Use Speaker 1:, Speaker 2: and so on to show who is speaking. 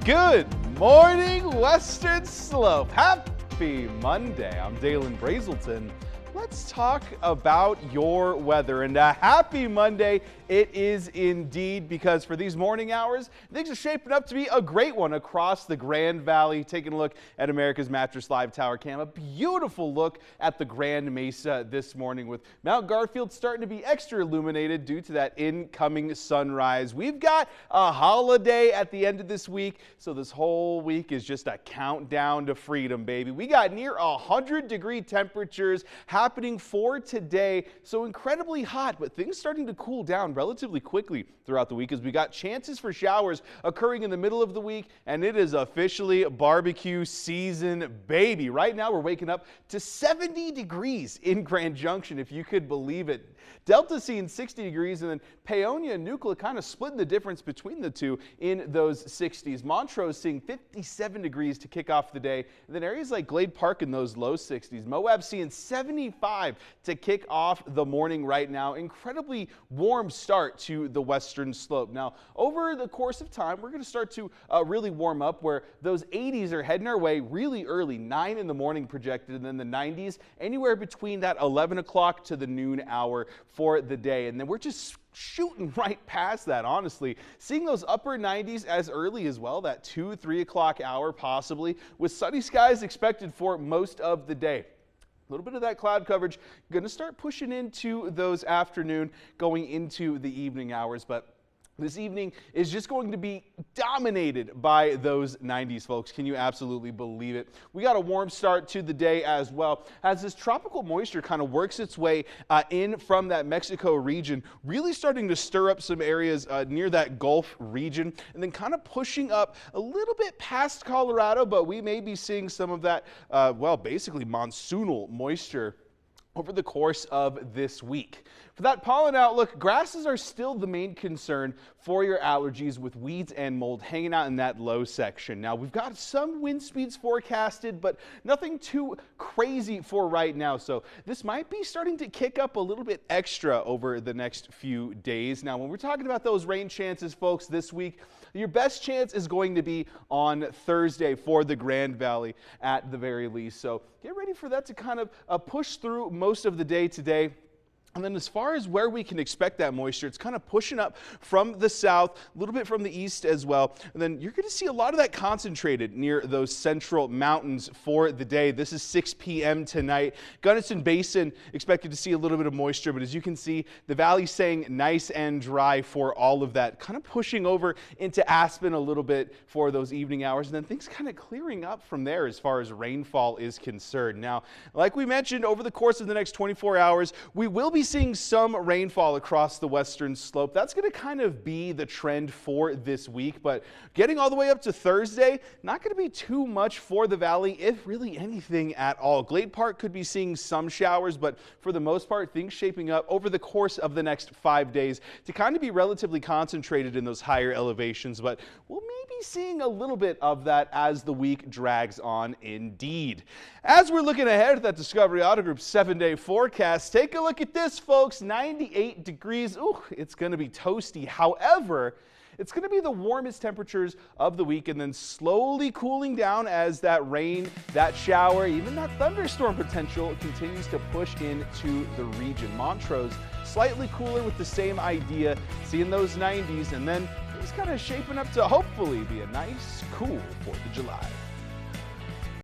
Speaker 1: Good morning, Western Slope. Happy Monday. I'm Dalen Brazelton. Let's talk about your weather, and a happy Monday it is indeed, because for these morning hours, things are shaping up to be a great one across the Grand Valley. Taking a look at America's Mattress Live Tower Cam, a beautiful look at the Grand Mesa this morning, with Mount Garfield starting to be extra illuminated due to that incoming sunrise. We've got a holiday at the end of this week, so this whole week is just a countdown to freedom, baby. We got near 100-degree temperatures happening for today, so incredibly hot, but things starting to cool down relatively quickly throughout the week, as we got chances for showers occurring in the middle of the week, and it is officially barbecue season, baby. Right now we're waking up to 70 degrees in Grand Junction, if you could believe it. Delta seeing 60 degrees, and then Paonia and Nucla kind of splitting the difference between the two in those 60s. Montrose seeing 57 degrees to kick off the day, and then areas like Glade Park in those low 60s. Moab seeing 75 to kick off the morning right now. Incredibly warm start to the Western Slope. Now, over the course of time, we're going to start to really warm up, where those 80s are heading our way really early, 9 in the morning projected, and then the 90s anywhere between that 11 o'clock to the noon hour for the day. And then we're just shooting right past that, honestly. Seeing those upper 90s as early as well, that 2-3 o'clock hour possibly, with sunny skies expected for most of the day. A little bit of that cloud coverage going to start pushing into those afternoon, going into the evening hours, but this evening is just going to be dominated by those 90s, folks. Can you absolutely believe it? We got a warm start to the day as well, as this tropical moisture kind of works its way in from that Mexico region, really starting to stir up some areas near that Gulf region, and then kind of pushing up a little bit past Colorado, but we may be seeing some of that, well, basically monsoonal moisture over the course of this week. For that pollen outlook, grasses are still the main concern for your allergies, with weeds and mold hanging out in that low section. Now, we've got some wind speeds forecasted, but nothing too crazy for right now. So this might be starting to kick up a little bit extra over the next few days. Now, when we're talking about those rain chances, folks, this week, your best chance is going to be on Thursday for the Grand Valley at the very least. So get ready for that to kind of push through most of the day today. And then as far as where we can expect that moisture, it's kind of pushing up from the south, a little bit from the east as well. And then you're going to see a lot of that concentrated near those central mountains for the day. This is 6 p.m. tonight. Gunnison Basin expected to see a little bit of moisture, but as you can see, the valley staying nice and dry for all of that, kind of pushing over into Aspen a little bit for those evening hours, and then things kind of clearing up from there as far as rainfall is concerned. Now, like we mentioned, over the course of the next 24 hours, we will be seeing some rainfall across the Western Slope. That's going to kind of be the trend for this week, but getting all the way up to Thursday, not going to be too much for the valley, if really anything at all. Glade Park could be seeing some showers, but for the most part, things shaping up over the course of the next 5 days to kind of be relatively concentrated in those higher elevations, but we'll maybe seeing a little bit of that as the week drags on indeed. As we're looking ahead at that Discovery Auto Group 7-day forecast, take a look at this, folks. 98 degrees. Ooh, it's going to be toasty. However, it's going to be the warmest temperatures of the week, and then slowly cooling down as that rain, that shower, even that thunderstorm potential continues to push into the region. Montrose slightly cooler with the same idea, seeing those 90s, and then it's kind of shaping up to hopefully be a nice, cool 4th of July.